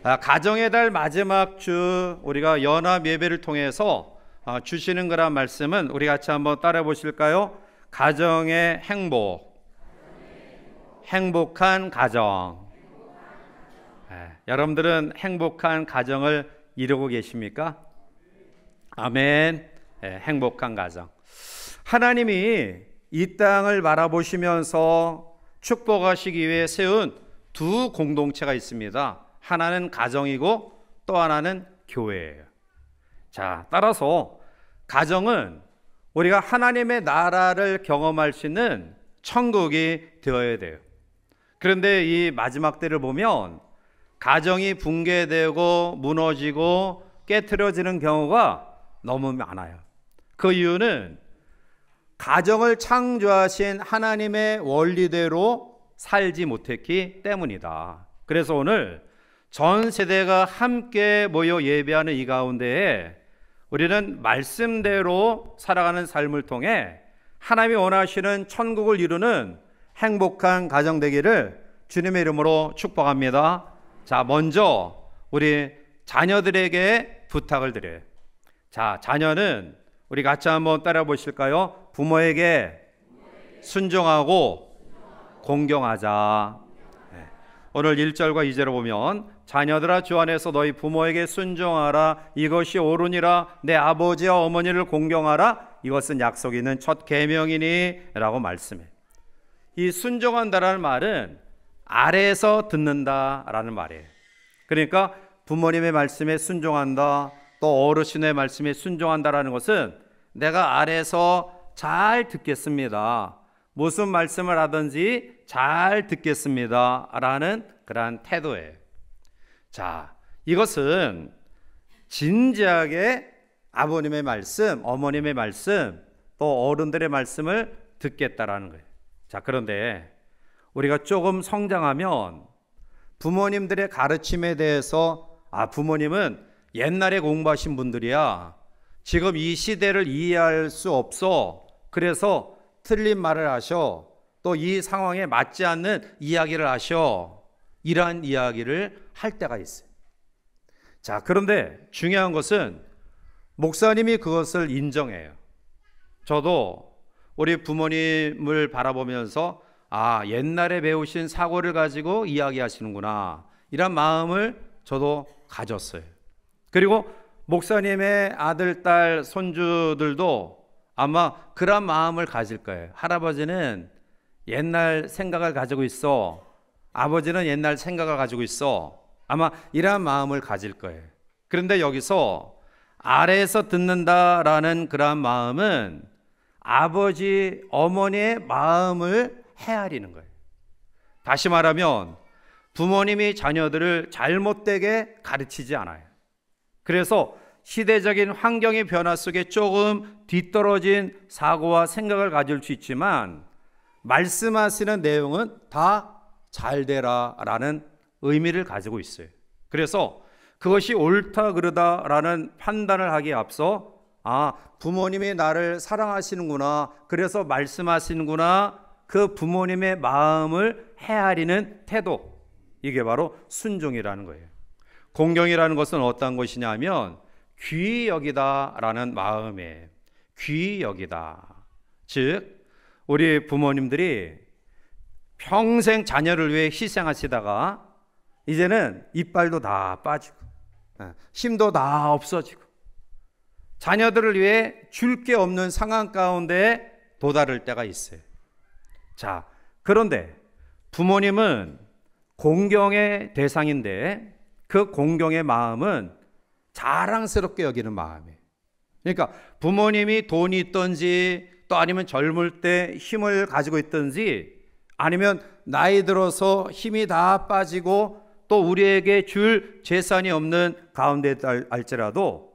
가정의 달 마지막 주 우리가 연합 예배를 통해서 주시는 거란 말씀은 우리 같이 한번 따라 보실까요? 가정의 행복, 행복한 가정. 여러분들은 행복한 가정을 이루고 계십니까? 아멘. 행복한 가정. 하나님이 이 땅을 바라보시면서 축복하시기 위해 세운 두 공동체가 있습니다. 하나는 가정이고 또 하나는 교회예요. 자, 따라서 가정은 우리가 하나님의 나라를 경험할 수 있는 천국이 되어야 돼요. 그런데 이 마지막 때를 보면 가정이 붕괴되고 무너지고 깨트려지는 경우가 너무 많아요. 그 이유는 가정을 창조하신 하나님의 원리대로 살지 못했기 때문이다. 그래서 오늘 전 세대가 함께 모여 예배하는 이 가운데에 우리는 말씀대로 살아가는 삶을 통해 하나님이 원하시는 천국을 이루는 행복한 가정 되기를 주님의 이름으로 축복합니다. 자, 먼저 우리 자녀들에게 부탁을 드려요. 자, 자녀는 우리 같이 한번 따라 보실까요? 부모에게 순종하고 공경하자. 오늘 1절과 2절을 보면 자녀들아 주 안에서 너희 부모에게 순종하라. 이것이 옳으니라. 내 아버지와 어머니를 공경하라. 이것은 약속이 있는 첫 계명이니 라고 말씀해. 이 순종한다라는 말은 아래에서 듣는다라는 말이에요. 그러니까 부모님의 말씀에 순종한다, 또 어르신의 말씀에 순종한다라는 것은 내가 아래에서 잘 듣겠습니다, 무슨 말씀을 하든지 잘 듣겠습니다 라는 그러한 태도예요. 자, 이것은 진지하게 아버님의 말씀, 어머님의 말씀, 또 어른들의 말씀을 듣겠다라는 거예요. 자, 그런데 우리가 조금 성장하면 부모님들의 가르침에 대해서 부모님은 옛날에 공부하신 분들이야, 지금 이 시대를 이해할 수 없어, 그래서 틀린 말을 하셔, 또 이 상황에 맞지 않는 이야기를 하셔, 이러한 이야기를 할 때가 있어요. 자, 그런데 중요한 것은 목사님이 그것을 인정해요. 저도 우리 부모님을 바라보면서 옛날에 배우신 사고를 가지고 이야기하시는구나, 이런 마음을 저도 가졌어요. 그리고 목사님의 아들, 딸, 손주들도 아마 그런 마음을 가질 거예요. 할아버지는 옛날 생각을 가지고 있어, 아버지는 옛날 생각을 가지고 있어, 아마 이러한 마음을 가질 거예요. 그런데 여기서 아래에서 듣는다라는 그러한 마음은 아버지, 어머니의 마음을 헤아리는 거예요. 다시 말하면 부모님이 자녀들을 잘못되게 가르치지 않아요. 그래서 시대적인 환경의 변화 속에 조금 뒤떨어진 사고와 생각을 가질 수 있지만 말씀하시는 내용은 다 잘 되라라는 의미를 가지고 있어요. 그래서 그것이 옳다 그르다라는 판단을 하기에 앞서 부모님이 나를 사랑하시는구나, 그래서 말씀하시는구나, 그 부모님의 마음을 헤아리는 태도, 이게 바로 순종이라는 거예요. 공경이라는 것은 어떤 것이냐면 귀히 여기다라는 마음이에요. 귀히 여기다. 즉 우리 부모님들이 평생 자녀를 위해 희생하시다가 이제는 이빨도 다 빠지고 힘도 다 없어지고 자녀들을 위해 줄 게 없는 상황 가운데 도달할 때가 있어요. 자, 그런데 부모님은 공경의 대상인데 그 공경의 마음은 자랑스럽게 여기는 마음이에요. 그러니까 부모님이 돈이 있든지, 또 아니면 젊을 때 힘을 가지고 있든지, 아니면 나이 들어서 힘이 다 빠지고 또 우리에게 줄 재산이 없는 가운데 할지라도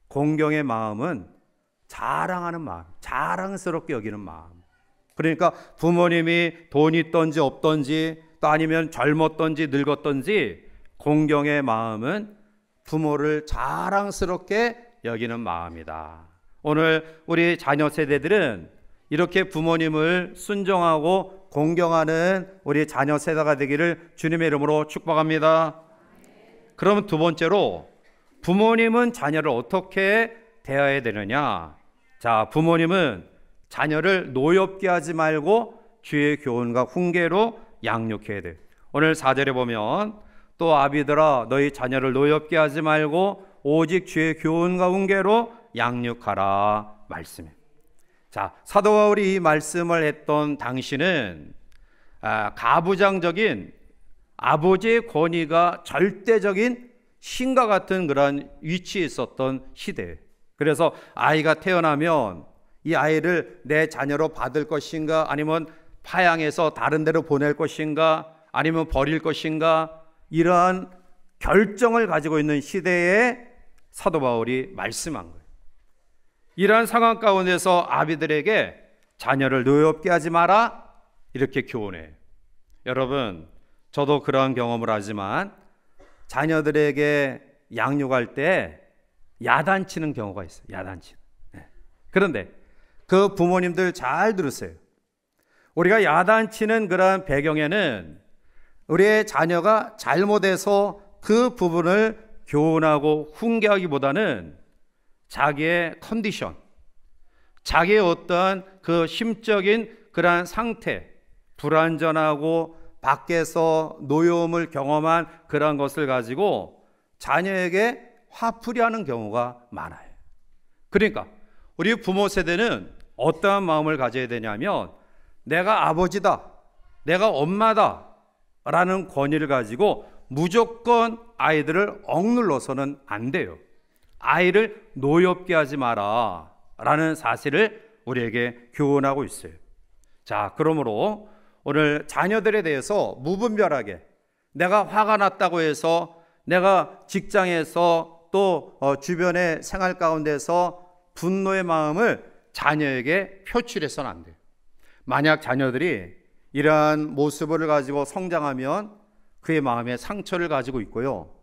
공경의 마음은 자랑하는 마음, 자랑스럽게 여기는 마음. 그러니까 부모님이 돈이 있든지 없든지, 또 아니면 젊었든지 늙었든지, 공경의 마음은 부모를 자랑스럽게 여기는 마음이다. 오늘 우리 자녀 세대들은 이렇게 부모님을 순종하고 공경하는 우리 자녀 세대가 되기를 주님의 이름으로 축복합니다. 그러면 두 번째로 부모님은 자녀를 어떻게 대해야 되느냐? 자, 부모님은 자녀를 노엽게 하지 말고 주의 교훈과 훈계로 양육해야 돼. 오늘 4절에 보면 또 아비들아 너희 자녀를 노엽게 하지 말고 오직 주의 교훈과 훈계로 양육하라 말씀이에요. 자, 사도 바울이 이 말씀을 했던 당시는 가부장적인 아버지의 권위가 절대적인 신과 같은 그런 위치에 있었던 시대예요. 그래서 아이가 태어나면 이 아이를 내 자녀로 받을 것인가, 아니면 파양해서 다른 데로 보낼 것인가, 아니면 버릴 것인가, 이러한 결정을 가지고 있는 시대에 사도 바울이 말씀한 거예요. 이러한 상황 가운데서 아비들에게 자녀를 노엽게 하지 마라 이렇게 교훈해요. 여러분, 저도 그러한 경험을 하지만 자녀들에게 양육할 때 야단치는 경우가 있어요. 야단치는. 그런데 그 부모님들 잘 들으세요. 우리가 야단치는 그러한 배경에는 우리의 자녀가 잘못해서 그 부분을 교훈하고 훈계하기보다는 자기의 컨디션, 자기의 어떠한 그 심적인 그러한 상태, 불완전하고 밖에서 노여움을 경험한 그런 것을 가지고 자녀에게 화풀이하는 경우가 많아요. 그러니까 우리 부모 세대는 어떠한 마음을 가져야 되냐면 내가 아버지다, 내가 엄마다 라는 권위를 가지고 무조건 아이들을 억눌러서는 안 돼요. 아이를 노엽게 하지 마라 라는 사실을 우리에게 교훈하고 있어요. 자, 그러므로 오늘 자녀들에 대해서 무분별하게 내가 화가 났다고 해서 내가 직장에서 또 주변의 생활 가운데서 분노의 마음을 자녀에게 표출해서는 안 돼요. 만약 자녀들이 이러한 모습을 가지고 성장하면 그의 마음에 상처를 가지고 있고요,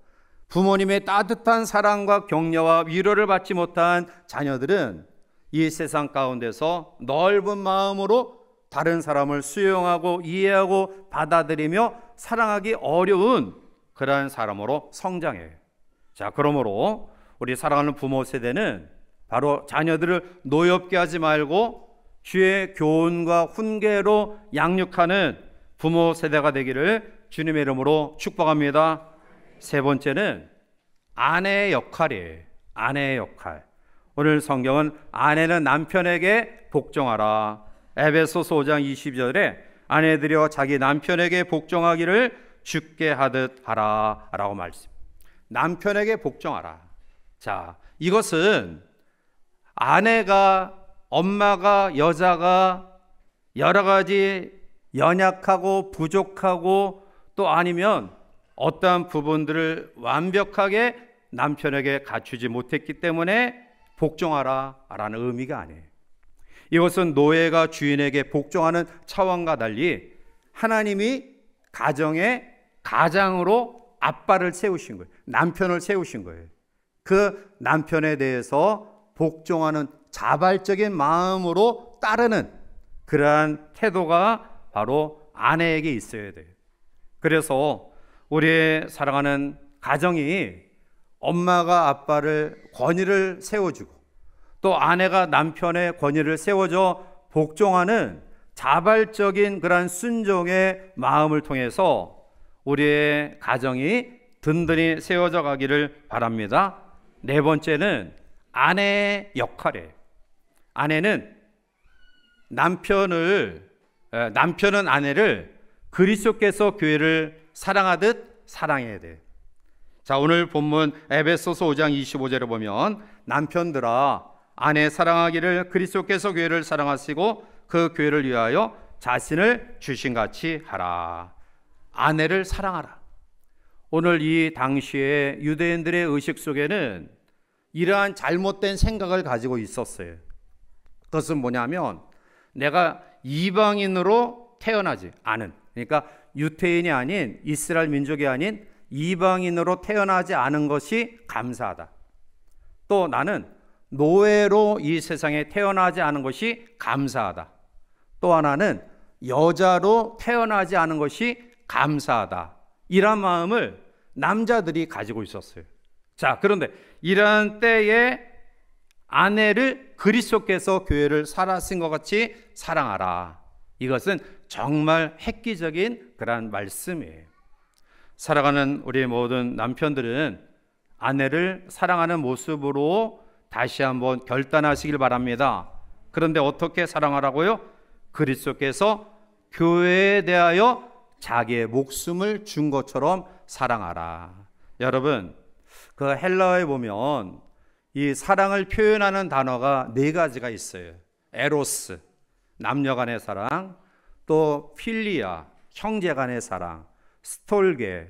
부모님의 따뜻한 사랑과 격려와 위로를 받지 못한 자녀들은 이 세상 가운데서 넓은 마음으로 다른 사람을 수용하고 이해하고 받아들이며 사랑하기 어려운 그러한 사람으로 성장해요. 자, 그러므로 우리 사랑하는 부모 세대는 바로 자녀들을 노엽게 하지 말고 주의 교훈과 훈계로 양육하는 부모 세대가 되기를 주님의 이름으로 축복합니다. 세 번째는 아내의 역할이에요. 아내의 역할. 오늘 성경은 아내는 남편에게 복종하라. 에베소서 5장 20절에 아내들여 자기 남편에게 복종하기를 주께 하듯 하라 라고 말씀. 남편에게 복종하라. 자, 이것은 아내가, 엄마가, 여자가 여러 가지 연약하고 부족하고 또 아니면 어떠한 부분들을 완벽하게 남편에게 갖추지 못했기 때문에 복종하라 라는 의미가 아니에요. 이것은 노예가 주인에게 복종하는 차원과 달리 하나님이 가장으로 아빠를 세우신 거예요. 남편을 세우신 거예요. 그 남편에 대해서 복종하는 자발적인 마음으로 따르는 그러한 태도가 바로 아내에게 있어야 돼요. 그래서 우리의 사랑하는 가정이 엄마가 아빠를 권위를 세워주고 또 아내가 남편의 권위를 세워줘 복종하는 자발적인 그러한 순종의 마음을 통해서 우리의 가정이 든든히 세워져 가기를 바랍니다. 네 번째는 아내의 역할이에요. 아내는 남편은 아내를 그리스도께서 교회를 사랑하듯 사랑해야 돼요. 자, 오늘 본문 에베소서 5장 25절에 보면 남편들아 아내 사랑하기를 그리스도께서 교회를 사랑하시고 그 교회를 위하여 자신을 주신같이 하라. 아내를 사랑하라. 오늘 이 당시에 유대인들의 의식 속에는 이러한 잘못된 생각을 가지고 있었어요. 그것은 뭐냐면 내가 이방인으로 태어나지 않은, 그러니까 유태인이 아닌 이스라엘 민족이 아닌 이방인으로 태어나지 않은 것이 감사하다. 또 나는 노예로 이 세상에 태어나지 않은 것이 감사하다. 또 하나는 여자로 태어나지 않은 것이 감사하다. 이런 마음을 남자들이 가지고 있었어요. 자, 그런데 이러한 때에 아내를 그리스도께서 교회를 살아신 것 같이 사랑하라. 이것은 정말 획기적인 그러한 말씀이에요. 사랑하는 우리 모든 남편들은 아내를 사랑하는 모습으로 다시 한번 결단하시길 바랍니다. 그런데 어떻게 사랑하라고요? 그리스도께서 교회에 대하여 자기의 목숨을 준 것처럼 사랑하라. 여러분, 그 헬라어에 보면 이 사랑을 표현하는 단어가 네 가지가 있어요. 에로스, 남녀 간의 사랑, 또 필리아, 형제 간의 사랑, 스톨게,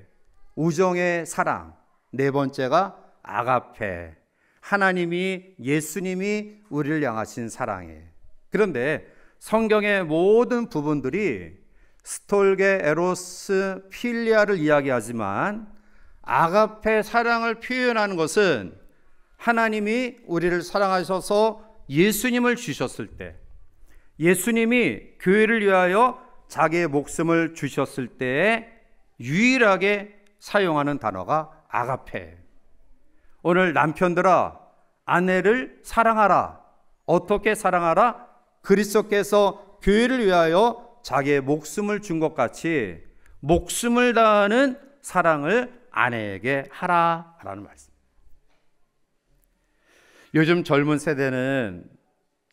우정의 사랑, 네 번째가 아가페, 하나님이, 예수님이 우리를 향하신 사랑이에요. 그런데 성경의 모든 부분들이 스톨게, 에로스, 필리아를 이야기하지만 아가페 사랑을 표현하는 것은 하나님이 우리를 사랑하셔서 예수님을 주셨을 때, 예수님이 교회를 위하여 자기의 목숨을 주셨을 때에 유일하게 사용하는 단어가 아가페. 오늘 남편들아, 아내를 사랑하라. 어떻게 사랑하라? 그리스도께서 교회를 위하여 자기의 목숨을 준 것 같이 목숨을 다하는 사랑을 아내에게 하라라는 말씀. 요즘 젊은 세대는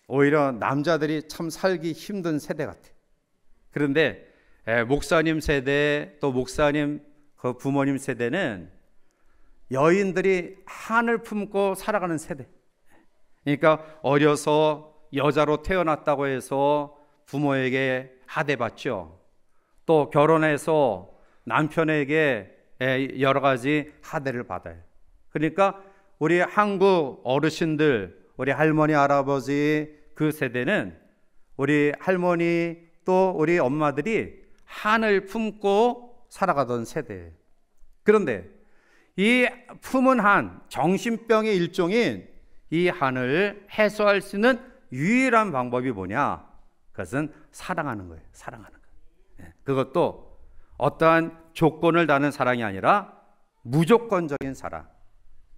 오히려 남자들이 참 살기 힘든 세대 같아요. 그런데 목사님 세대, 또 목사님 그 부모님 세대는 여인들이 한을 품고 살아가는 세대. 그러니까 어려서 여자로 태어났다고 해서 부모에게 하대받죠. 또 결혼해서 남편에게 여러 가지 하대를 받아요. 그러니까 우리 한국 어르신들, 우리 할머니, 할아버지 그 세대는 우리 할머니 또 우리 엄마들이 한을 품고 살아가던 세대예요. 그런데 이 품은 한, 정신병의 일종인 이 한을 해소할 수 있는 유일한 방법이 뭐냐? 그것은 사랑하는 거예요. 사랑하는 거예요. 그것도 어떠한 조건을 다는 사랑이 아니라 무조건적인 사랑.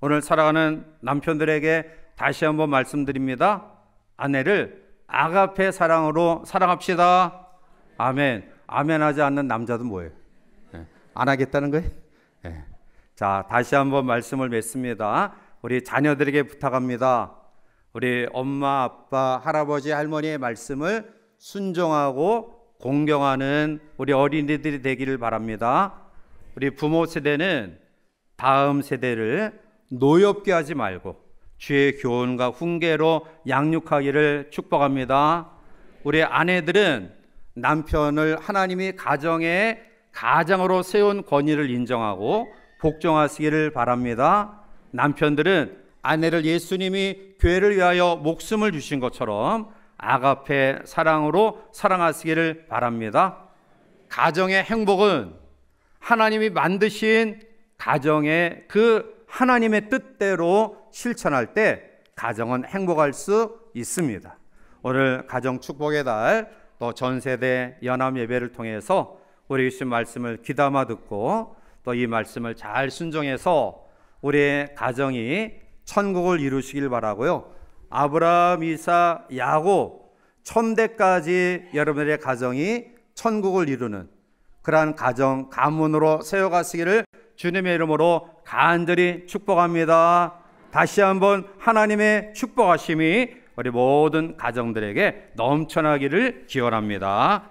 오늘 사랑하는 남편들에게 다시 한번 말씀드립니다. 아내를 아가페 사랑으로 사랑합시다. 아멘. 아멘 하지 않는 남자도 뭐예요? 안 하겠다는 거예요? 자, 다시 한번 말씀을 맺습니다. 우리 자녀들에게 부탁합니다. 우리 엄마, 아빠, 할아버지, 할머니의 말씀을 순종하고 공경하는 우리 어린이들이 되기를 바랍니다. 우리 부모 세대는 다음 세대를 노엽게 하지 말고 주의 교훈과 훈계로 양육하기를 축복합니다. 우리 아내들은 남편을 하나님이 가장으로 세운 권위를 인정하고 복종하시기를 바랍니다. 남편들은 아내를 예수님이 교회를 위하여 목숨을 주신 것처럼 아가페 사랑으로 사랑하시기를 바랍니다. 가정의 행복은 하나님이 만드신 가정의 그 하나님의 뜻대로 실천할 때 가정은 행복할 수 있습니다. 오늘 가정 축복의 달, 또 전세대 연합 예배를 통해서 우리 주신 말씀을 귀담아 듣고 또 이 말씀을 잘 순종해서 우리의 가정이 천국을 이루시길 바라고요. 아브라함, 이삭, 야곱 1000대까지 여러분들의 가정이 천국을 이루는 그러한 가정 가문으로 세워가시기를 주님의 이름으로 간절히 축복합니다. 다시 한번 하나님의 축복하심이 우리 모든 가정들에게 넘쳐나기를 기원합니다.